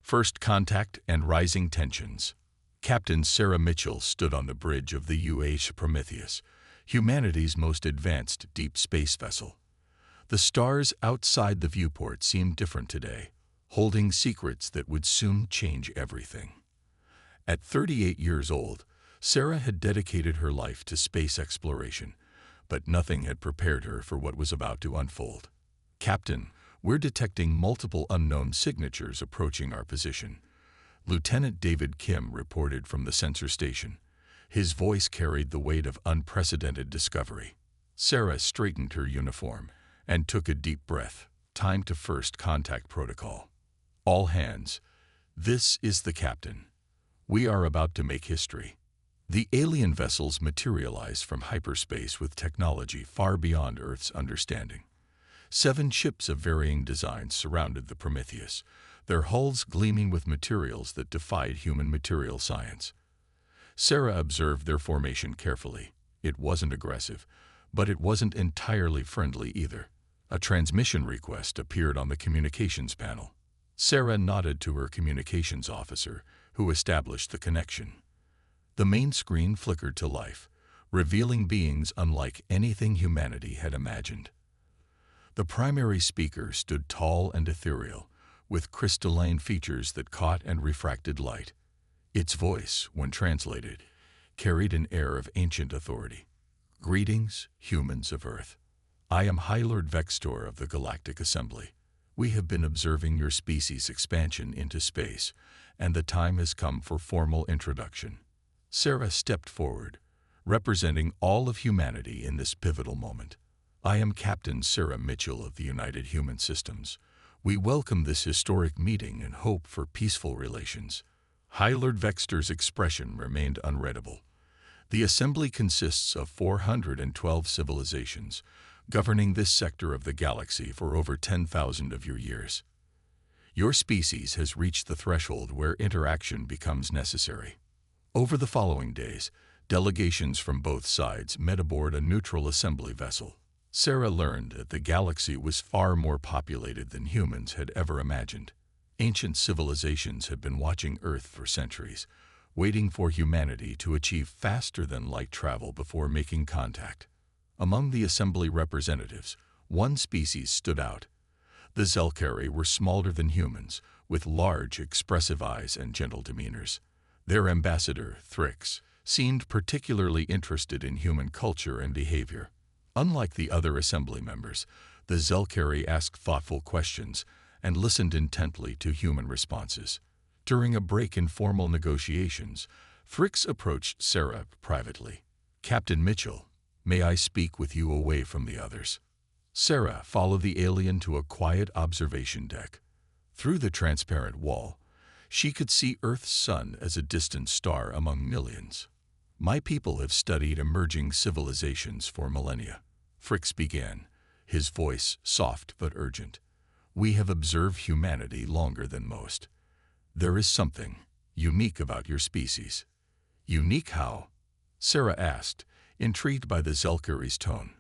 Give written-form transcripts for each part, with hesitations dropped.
First contact and rising tensions. Captain Sarah Mitchell stood on the bridge of the UH Prometheus, humanity's most advanced deep space vessel. The stars outside the viewport seemed different today, holding secrets that would soon change everything. At 38 years old, Sarah had dedicated her life to space exploration, but nothing had prepared her for what was about to unfold. "Captain, we're detecting multiple unknown signatures approaching our position," Lieutenant David Kim reported from the sensor station. His voice carried the weight of unprecedented discovery. Sarah straightened her uniform and took a deep breath. Time to first contact protocol. "All hands, this is the captain. We are about to make history." The alien vessels materialized from hyperspace with technology far beyond Earth's understanding. 7 ships of varying designs surrounded the Prometheus, their hulls gleaming with materials that defied human material science. Sarah observed their formation carefully. It wasn't aggressive, but it wasn't entirely friendly either. A transmission request appeared on the communications panel. Sarah nodded to her communications officer, who established the connection. The main screen flickered to life, revealing beings unlike anything humanity had imagined. The primary speaker stood tall and ethereal, with crystalline features that caught and refracted light. Its voice, when translated, carried an air of ancient authority. "Greetings, humans of Earth. I am High Lord Vextor of the Galactic Assembly. We have been observing your species' expansion into space, and the time has come for formal introduction." Sarah stepped forward, representing all of humanity in this pivotal moment. "I am Captain Sarah Mitchell of the United Human Systems. We welcome this historic meeting and hope for peaceful relations." High Lord Vextor's expression remained unreadable. "The Assembly consists of 412 civilizations, governing this sector of the galaxy for over 10,000 of your years. Your species has reached the threshold where interaction becomes necessary." Over the following days, delegations from both sides met aboard a neutral assembly vessel. Sarah learned that the galaxy was far more populated than humans had ever imagined. Ancient civilizations had been watching Earth for centuries, waiting for humanity to achieve faster-than-light travel before making contact. Among the assembly representatives, one species stood out. The Zelkari were smaller than humans, with large, expressive eyes and gentle demeanors. Their ambassador, Thrix, seemed particularly interested in human culture and behavior. Unlike the other assembly members, the Zelkari asked thoughtful questions and listened intently to human responses. During a break in formal negotiations, Thrix approached Sarah privately. "Captain Mitchell, may I speak with you away from the others?" Sarah followed the alien to a quiet observation deck. Through the transparent wall, she could see Earth's sun as a distant star among millions. "My people have studied emerging civilizations for millennia," Thrix began, his voice soft but urgent. "We have observed humanity longer than most. There is something unique about your species." "Unique how?" Sarah asked, intrigued by the Zelkari's tone.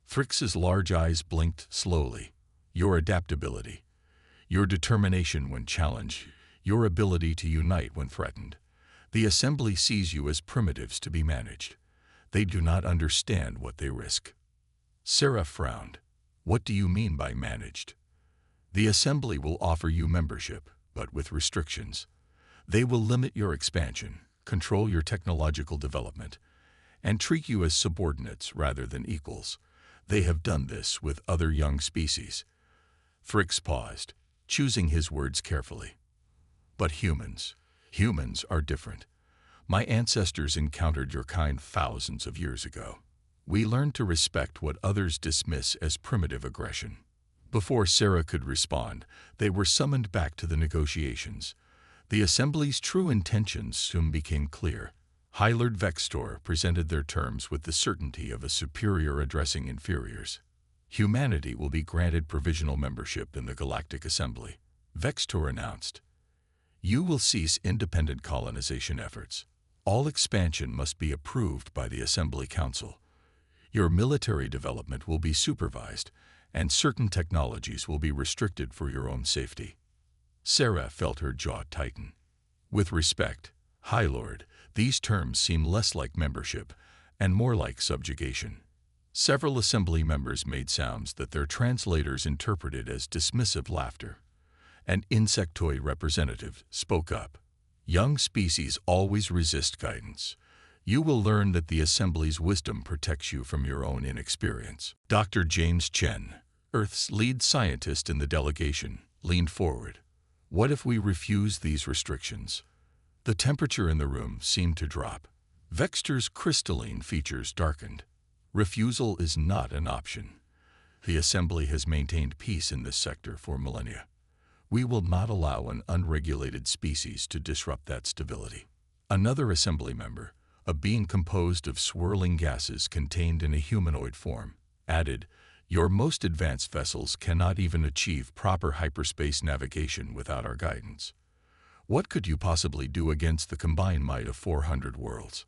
Thrix's large eyes blinked slowly. "Your adaptability, your determination when challenged, your ability to unite when threatened. The Assembly sees you as primitives to be managed. They do not understand what they risk." Sarah frowned. "What do you mean by managed?" "The Assembly will offer you membership, but with restrictions. They will limit your expansion, control your technological development, and treat you as subordinates rather than equals. They have done this with other young species." Thrix paused, choosing his words carefully. "But humans are different. My ancestors encountered your kind thousands of years ago. We learned to respect what others dismiss as primitive aggression." Before Sarah could respond, they were summoned back to the negotiations. The Assembly's true intentions soon became clear. High Lord Vextor presented their terms with the certainty of a superior addressing inferiors. "Humanity will be granted provisional membership in the Galactic Assembly," Vextor announced. "You will cease independent colonization efforts. All expansion must be approved by the Assembly Council. Your military development will be supervised, and certain technologies will be restricted for your own safety." Sarah felt her jaw tighten. With respect, High Lord, these terms seem less like membership and more like subjugation. Several assembly members made sounds that their translators interpreted as dismissive laughter. An insectoid representative spoke up. Young species always resist guidance. You will learn that the Assembly's wisdom protects you from your own inexperience. Dr. James Chen, Earth's lead scientist in the delegation, leaned forward. What if we refuse these restrictions? The temperature in the room seemed to drop. Vexter's crystalline features darkened. Refusal is not an option. The Assembly has maintained peace in this sector for millennia. We will not allow an unregulated species to disrupt that stability. Another Assembly member, a being composed of swirling gases contained in a humanoid form, added, "Your most advanced vessels cannot even achieve proper hyperspace navigation without our guidance. What could you possibly do against the combined might of 400 worlds?"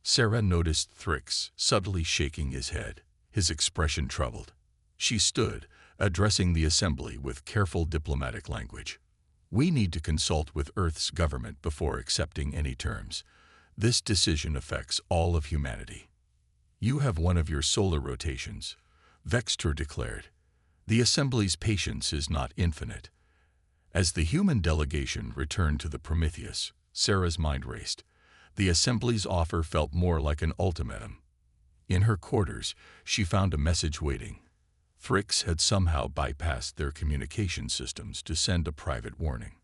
Sarah noticed Thrix subtly shaking his head, his expression troubled. She stood, addressing the Assembly with careful diplomatic language. "We need to consult with Earth's government before accepting any terms. This decision affects all of humanity." "You have one of your solar rotations," Vexter declared. "The Assembly's patience is not infinite." As the human delegation returned to the Prometheus, Sarah's mind raced. The Assembly's offer felt more like an ultimatum. In her quarters, she found a message waiting. Thrix had somehow bypassed their communication systems to send a private warning.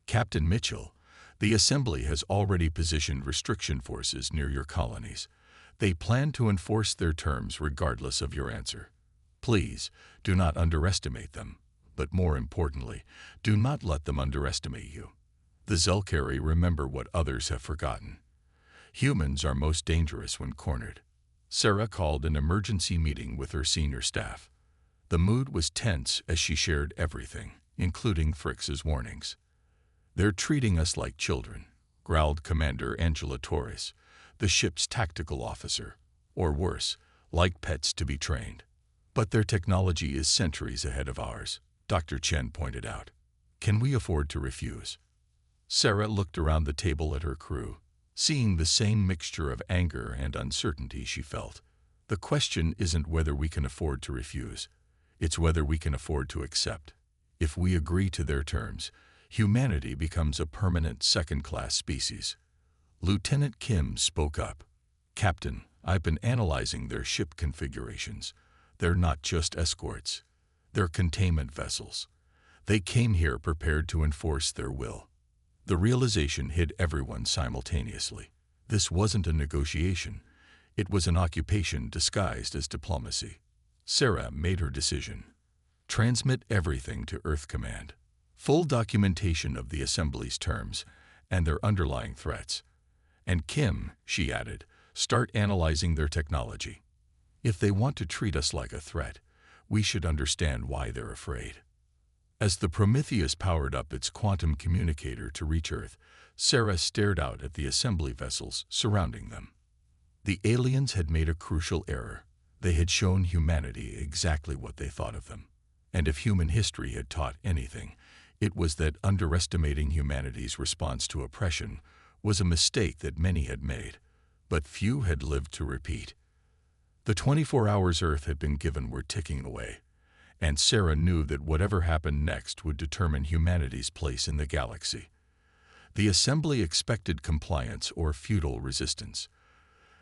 "Captain Mitchell, the Assembly has already positioned restriction forces near your colonies. They plan to enforce their terms regardless of your answer. Please, do not underestimate them. But more importantly, do not let them underestimate you. The Zelkari remember what others have forgotten. Humans are most dangerous when cornered." Sarah called an emergency meeting with her senior staff. The mood was tense as she shared everything, including Thrix's warnings. "They're treating us like children," growled Commander Angela Torres, the ship's tactical officer, or worse, like pets to be trained. "But their technology is centuries ahead of ours," Dr. Chen pointed out. "Can we afford to refuse?" Sarah looked around the table at her crew, seeing the same mixture of anger and uncertainty she felt. "The question isn't whether we can afford to refuse. It's whether we can afford to accept. If we agree to their terms, humanity becomes a permanent second-class species." Lieutenant Kim spoke up. "Captain, I've been analyzing their ship configurations. They're not just escorts. They're containment vessels. They came here prepared to enforce their will." The realization hit everyone simultaneously. This wasn't a negotiation. It was an occupation disguised as diplomacy. Sarah made her decision. Transmit everything to Earth Command. Full documentation of the Assembly's terms and their underlying threats. And Kim, she added, start analyzing their technology. If they want to treat us like a threat, we should understand why they're afraid. As the Prometheus powered up its quantum communicator to reach Earth, Sarah stared out at the assembly vessels surrounding them. The aliens had made a crucial error. They had shown humanity exactly what they thought of them. And if human history had taught anything, it was that underestimating humanity's response to oppression was a mistake that many had made, but few had lived to repeat. The 24 hours Earth had been given were ticking away, and Sarah knew that whatever happened next would determine humanity's place in the galaxy. The Assembly expected compliance or futile resistance.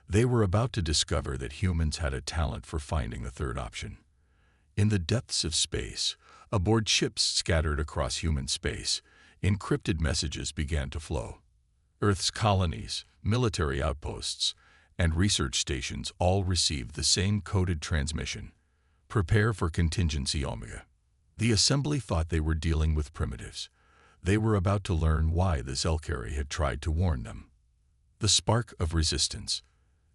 They were about to discover that humans had a talent for finding a third option. In the depths of space, aboard ships scattered across human space, encrypted messages began to flow. Earth's colonies, military outposts, and research stations all received the same coded transmission. Prepare for contingency Omega. The Assembly thought they were dealing with primitives. They were about to learn why the Zelkari had tried to warn them. The spark of resistance.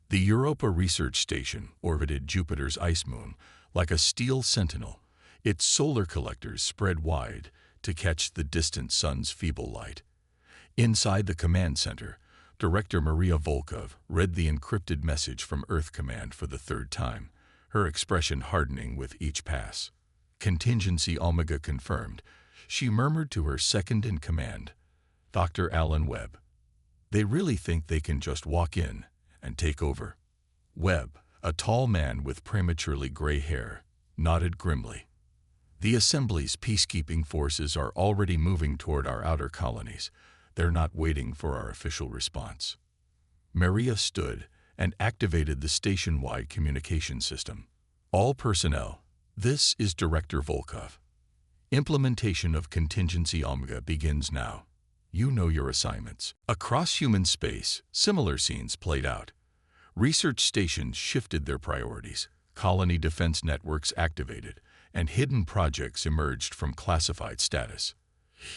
The Europa Research Station orbited Jupiter's ice moon like a steel sentinel, its solar collectors spread wide to catch the distant sun's feeble light. Inside the command center, Director Maria Volkov read the encrypted message from Earth Command for the third time, her expression hardening with each pass. Contingency Omega confirmed. She murmured to her second-in-command, Dr. Alan Webb. "They really think they can just walk in and take over." Webb, a tall man with prematurely gray hair, nodded grimly. "The Assembly's peacekeeping forces are already moving toward our outer colonies. They're not waiting for our official response." Maria stood and activated the station-wide communication system. "All personnel, this is Director Volkov. Implementation of Contingency Omega begins now. You know your assignments." Across human space, similar scenes played out. Research stations shifted their priorities, colony defense networks activated, and hidden projects emerged from classified status.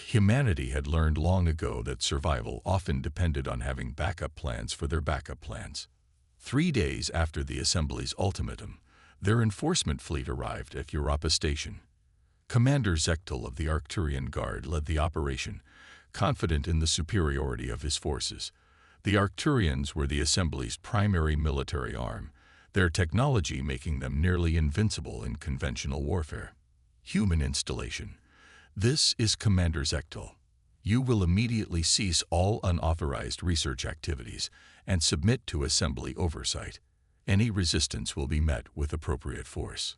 Humanity had learned long ago that survival often depended on having backup plans for their backup plans. 3 days after the Assembly's ultimatum, their enforcement fleet arrived at Europa Station. Commander Zechtel of the Arcturian Guard led the operation, confident in the superiority of his forces. The Arcturians were the Assembly's primary military arm, their technology making them nearly invincible in conventional warfare. Human installation. "This is Commander Zechtel. You will immediately cease all unauthorized research activities and submit to Assembly oversight. Any resistance will be met with appropriate force."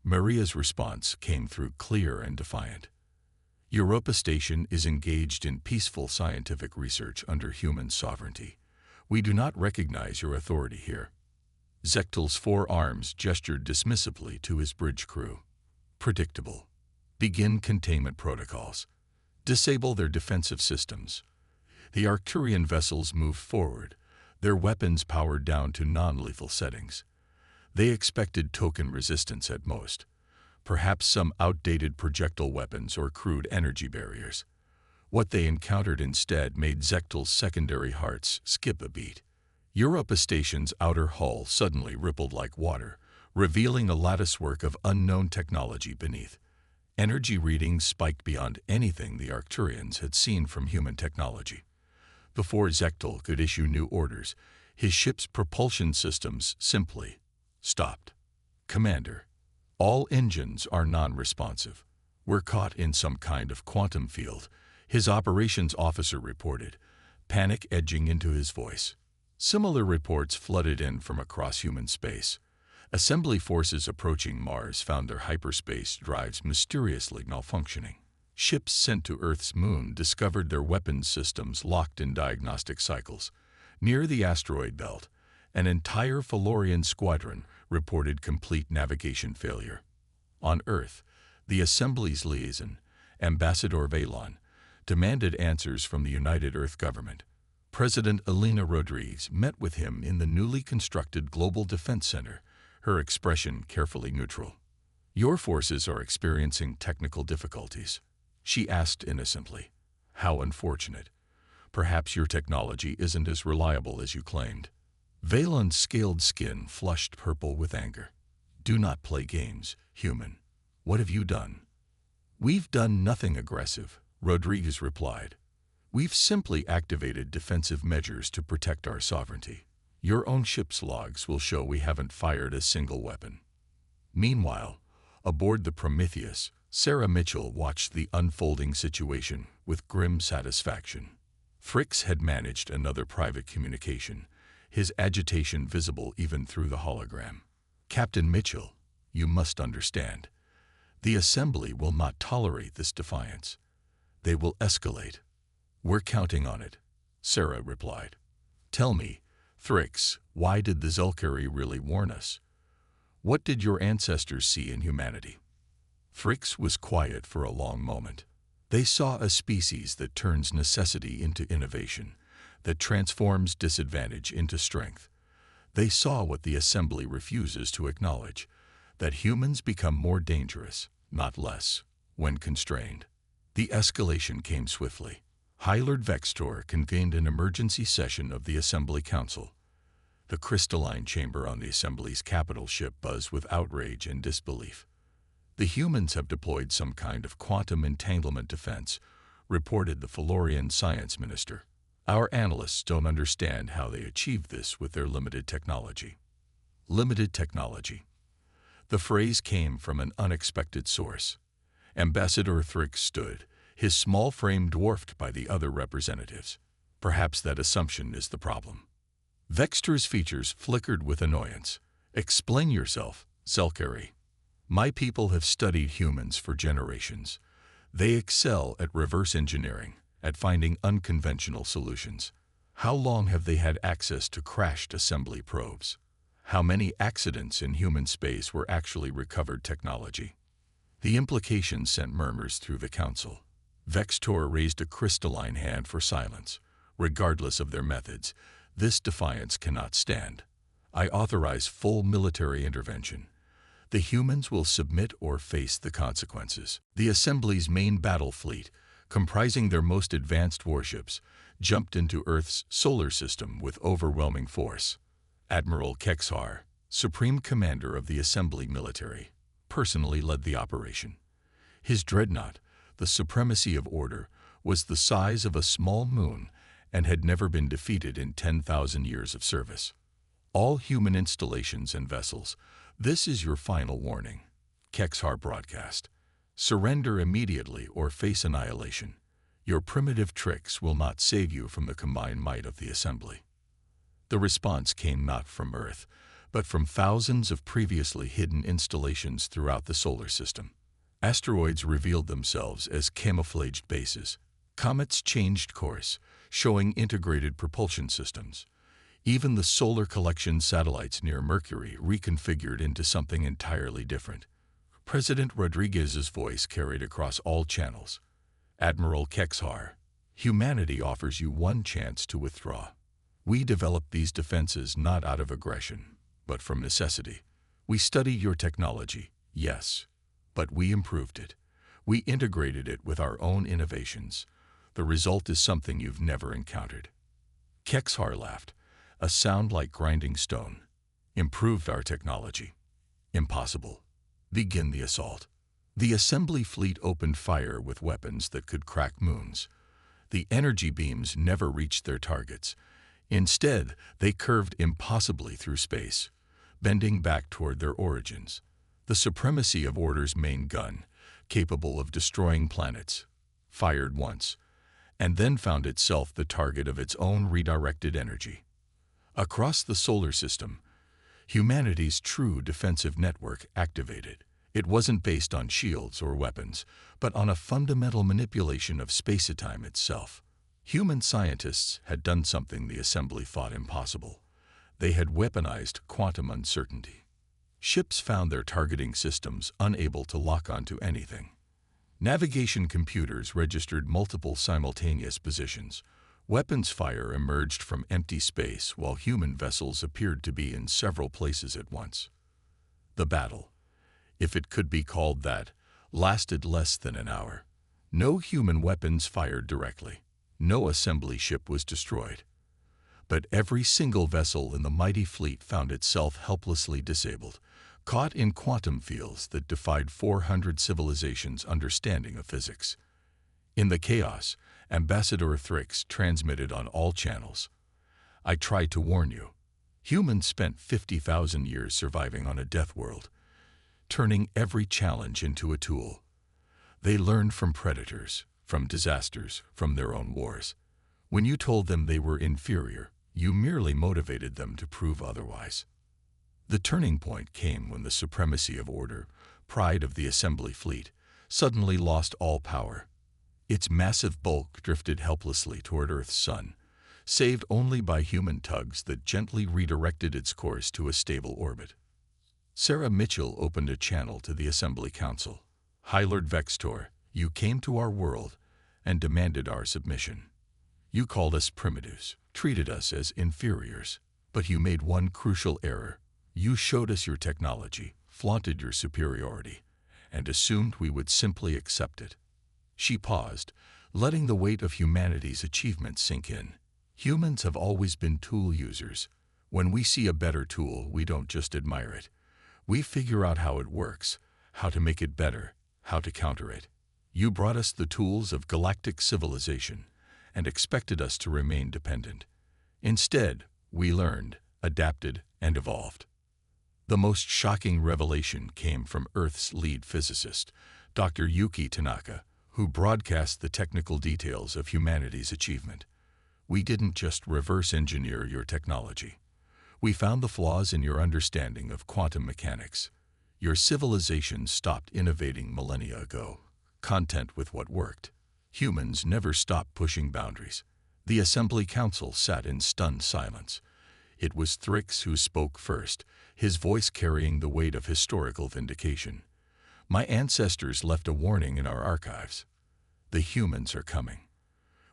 Maria's response came through clear and defiant. "Europa Station is engaged in peaceful scientific research under human sovereignty. We do not recognize your authority here." Zechtel's 4 arms gestured dismissively to his bridge crew. "Predictable. Begin containment protocols. Disable their defensive systems." The Arcturian vessels moved forward, their weapons powered down to non-lethal settings. They expected token resistance at most, perhaps some outdated projectile weapons or crude energy barriers. What they encountered instead made Zechtel's secondary hearts skip a beat. Europa Station's outer hull suddenly rippled like water, revealing a latticework of unknown technology beneath. Energy readings spiked beyond anything the Arcturians had seen from human technology. Before Zechtel could issue new orders, his ship's propulsion systems simply stopped. "Commander, all engines are non-responsive. We're caught in some kind of quantum field," his operations officer reported, panic edging into his voice. Similar reports flooded in from across human space. Assembly forces approaching Mars found their hyperspace drives mysteriously malfunctioning. Ships sent to Earth's moon discovered their weapons systems locked in diagnostic cycles. Near the asteroid belt, an entire Felorian squadron reported complete navigation failure. On Earth, the Assembly's liaison, Ambassador Valon, demanded answers from the United Earth government. President Elena Rodriguez met with him in the newly constructed Global Defense Center, her expression carefully neutral. "Your forces are experiencing technical difficulties," she asked innocently. "How unfortunate. Perhaps your technology isn't as reliable as you claimed." Valon's scaled skin flushed purple with anger. "Do not play games, human. What have you done?" "We've done nothing aggressive," Rodriguez replied. "We've simply activated defensive measures to protect our sovereignty. Your own ship's logs will show we haven't fired a single weapon." Meanwhile, aboard the Prometheus, Sarah Mitchell watched the unfolding situation with grim satisfaction. Fricks had managed another private communication, his agitation visible even through the hologram. "Captain Mitchell, you must understand. The Assembly will not tolerate this defiance. They will escalate." "We're counting on it," Sarah replied. "Tell me, Thrix, why did the Zulkari really warn us? What did your ancestors see in humanity?" Fricks was quiet for a long moment. "They saw a species that turns necessity into innovation, that transforms disadvantage into strength. They saw what the Assembly refuses to acknowledge, that humans become more dangerous, not less, when constrained." The escalation came swiftly. High Lord Vextor convened an emergency session of the Assembly Council. The crystalline chamber on the Assembly's capital ship buzzed with outrage and disbelief. "The humans have deployed some kind of quantum entanglement defense," reported the Felorian science minister. "Our analysts don't understand how they achieved this with their limited technology." Limited technology. The phrase came from an unexpected source. Ambassador Thrix stood, his small frame dwarfed by the other representatives. Perhaps that assumption is the problem. Vextor's features flickered with annoyance. "Explain yourself, Selkeri. My people have studied humans for generations. They excel at reverse engineering, at finding unconventional solutions. How long have they had access to crashed assembly probes? How many accidents in human space were actually recovered technology?" The implications sent murmurs through the council. Vextor raised a crystalline hand for silence. "Regardless of their methods, this defiance cannot stand. I authorize full military intervention. The humans will submit or face the consequences." The Assembly's main battle fleet, comprising their most advanced warships, jumped into Earth's solar system with overwhelming force. Admiral Kexar, Supreme Commander of the Assembly military, personally led the operation. His dreadnought, the Supremacy of Order, was the size of a small moon and had never been defeated in 10,000 years of service. "All human installations and vessels, this is your final warning," Kexar broadcast. "Surrender immediately or face annihilation. Your primitive tricks will not save you from the combined might of the Assembly." The response came not from Earth, but from thousands of previously hidden installations throughout the solar system. Asteroids revealed themselves as camouflaged bases. Comets changed course, showing integrated propulsion systems. Even the solar collection satellites near Mercury reconfigured into something entirely different. President Rodriguez's voice carried across all channels. "Admiral Kexar, humanity offers you one chance to withdraw. We developed these defenses not out of aggression, but from necessity. We studied your technology, yes, but we improved it. We integrated it with our own innovations. The result is something you've never encountered." Kexar laughed, a sound like grinding stone. "Improved our technology? Impossible. Begin the assault." The Assembly fleet opened fire with weapons that could crack moons. The energy beams never reached their targets. Instead, they curved impossibly through space, bending back toward their origins. The Supremacy of Order's main gun, capable of destroying planets, fired once, and then found itself the target of its own redirected energy. Across the solar system, humanity's true defensive network activated. It wasn't based on shields or weapons, but on a fundamental manipulation of space-time itself. Human scientists had done something the Assembly thought impossible. They had weaponized quantum uncertainty. Ships found their targeting systems unable to lock onto anything. Navigation computers registered multiple simultaneous positions. Weapons fire emerged from empty space while human vessels appeared to be in several places at once. The battle, if it could be called that, lasted less than an hour. No human weapons fired directly. No assembly ship was destroyed. But every single vessel in the mighty fleet found itself helplessly disabled, caught in quantum fields that defied 400 civilizations' understanding of physics. In the chaos, Ambassador Thrix transmitted on all channels. "I tried to warn you. Humans spent 50,000 years surviving on a death world, turning every challenge into a tool. They learned from predators, from disasters, from their own wars. When you told them they were inferior, you merely motivated them to prove otherwise." The turning point came when the Supremacy of Order, pride of the Assembly fleet, suddenly lost all power. Its massive bulk drifted helplessly toward Earth's sun, saved only by human tugs that gently redirected its course to a stable orbit. Sarah Mitchell opened a channel to the Assembly Council. "High Lord Vextor, you came to our world and demanded our submission. You called us primitives, treated us as inferiors, but you made one crucial error. You showed us your technology, flaunted your superiority, and assumed we would simply accept it." She paused, letting the weight of humanity's achievements sink in. Humans have always been tool users. When we see a better tool, we don't just admire it. We figure out how it works, how to make it better, how to counter it. You brought us the tools of galactic civilization and expected us to remain dependent. Instead, we learned, adapted, and evolved. The most shocking revelation came from Earth's lead physicist, Dr. Yuki Tanaka, who broadcast the technical details of humanity's achievement. We didn't just reverse engineer your technology. We found the flaws in your understanding of quantum mechanics. Your civilization stopped innovating millennia ago, content with what worked. Humans never stopped pushing boundaries. The Assembly Council sat in stunned silence. It was Thrix who spoke first, his voice carrying the weight of historical vindication. My ancestors left a warning in our archives. The humans are coming.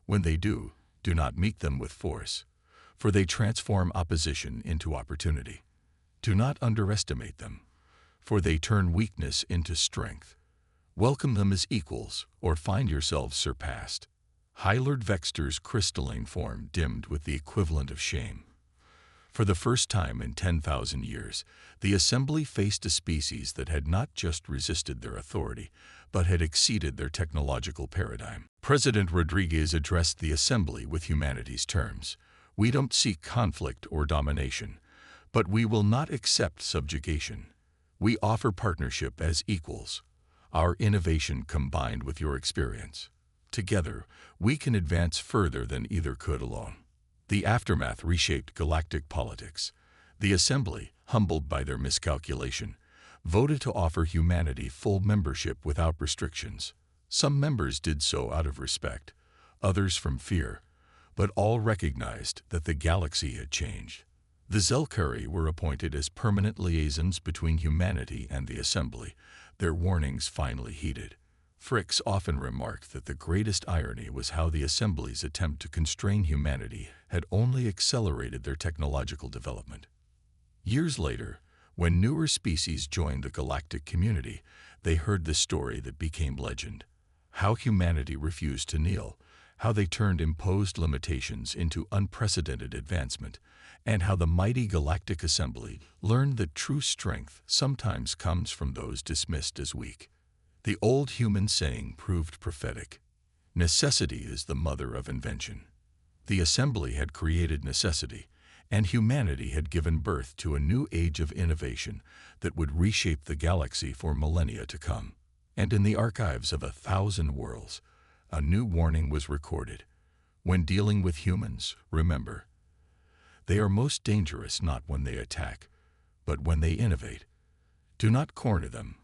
When they do not meet them with force, for they transform opposition into opportunity. Do not underestimate them, for they turn weakness into strength. Welcome them as equals, or find yourselves surpassed. Highlord Vexter's crystalline form dimmed with the equivalent of shame. For the first time in 10,000 years, the Assembly faced a species that had not just resisted their authority, but had exceeded their technological paradigm. President Rodriguez addressed the Assembly with humanity's terms. We don't seek conflict or domination, but we will not accept subjugation. We offer partnership as equals, our innovation combined with your experience. Together, we can advance further than either could alone. The aftermath reshaped galactic politics. The Assembly, humbled by their miscalculation, voted to offer humanity full membership without restrictions. Some members did so out of respect, others from fear, but all recognized that the galaxy had changed. The Zelkari were appointed as permanent liaisons between humanity and the Assembly, their warnings finally heeded. Fricks often remarked that the greatest irony was how the Assembly's attempt to constrain humanity had only accelerated their technological development. Years later, when newer species joined the galactic community, they heard the story that became legend. How humanity refused to kneel, how they turned imposed limitations into unprecedented advancement, and how the mighty Galactic Assembly learned that true strength sometimes comes from those dismissed as weak. The old human saying proved prophetic. Necessity is the mother of invention. The Assembly had created necessity, and humanity had given birth to a new age of innovation that would reshape the galaxy for millennia to come. And in the archives of 1,000 worlds, a new warning was recorded. When dealing with humans, remember, they are most dangerous not when they attack, but when they innovate. Do not corner them,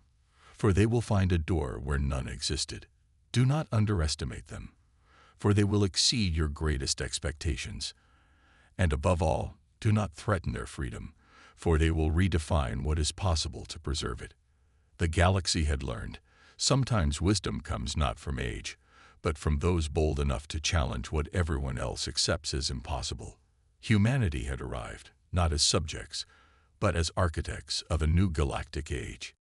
for they will find a door where none existed. Do not underestimate them, for they will exceed your greatest expectations. And above all, do not threaten their freedom, for they will redefine what is possible to preserve it. The galaxy had learned, sometimes wisdom comes not from age, but from those bold enough to challenge what everyone else accepts as impossible. Humanity had arrived, not as subjects, but as architects of a new galactic age.